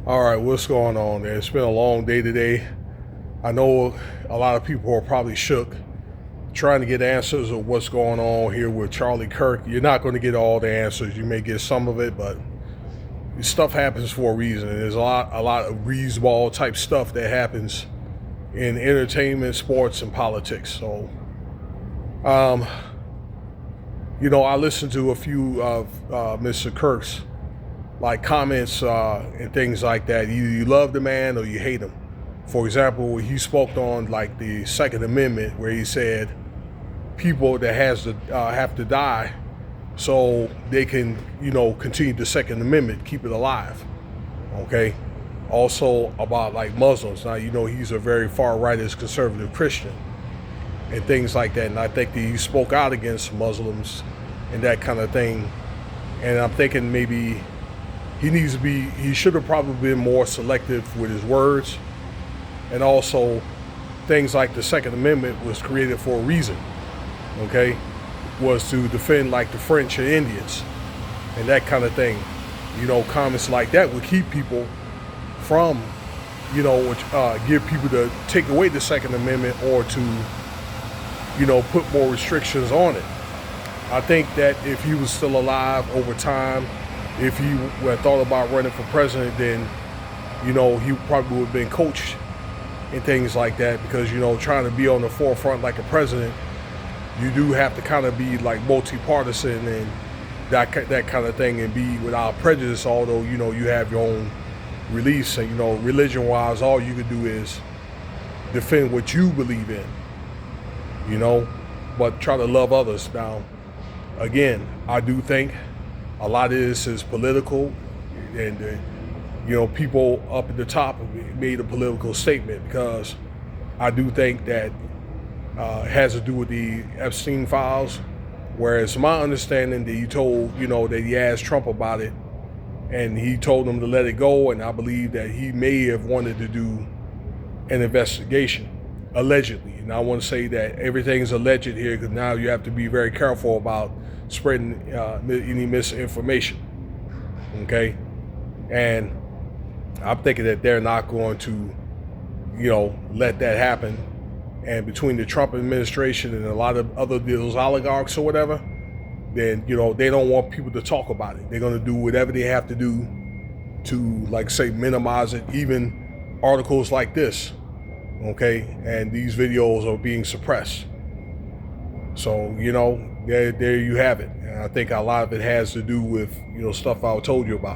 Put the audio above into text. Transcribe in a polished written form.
All right, what's going on there? It's been a long day today. I know a lot of people are probably shook trying to get answers of what's going on here with Charlie Kirk. You're not going to get all the answers. You may get some of it, but stuff happens for a reason. There's a lot of greaseball type stuff that happens in entertainment, sports, and politics. So, I listened to a few of Mr. Kirk's comments and things like that. Either you love the man or you hate him. For example, he spoke on the Second Amendment, where he said people that have to die so they can continue the Second Amendment, keep it alive. Okay. Also about Muslims. Now he's a very far rightist conservative Christian and things like that. And I think that he spoke out against Muslims and that kind of thing. And I'm thinking maybe he should have probably been more selective with his words. And also things like the Second Amendment was created for a reason, okay? Was to defend the French and Indians and that kind of thing. Comments like that would keep people from, give people to take away the Second Amendment or to, put more restrictions on it. I think that if he was still alive over time, if he had thought about running for president, then, he probably would have been coached and things like that, because, trying to be on the forefront like a president, you do have to kind of be multi-partisan and that kind of thing, and be without prejudice, although, you have your own beliefs. And, religion-wise, all you can do is defend what you believe in, but try to love others. Now, again, I do think a lot of this is political, and people up at the top made a political statement, because I do think that it has to do with the Epstein files. Whereas my understanding that he told, that he asked Trump about it, and he told him to let it go, and I believe that he may have wanted to do an investigation, allegedly. And I want to say that everything's alleged here, because now you have to be very careful about spreading any misinformation, okay? And I'm thinking that they're not going to, let that happen. And between the Trump administration and a lot of other those oligarchs or whatever, then, they don't want people to talk about it. They're going to do whatever they have to do to, minimize it, even articles like this, okay? And these videos are being suppressed. So, there you have it. And I think a lot of it has to do with, stuff I told you about.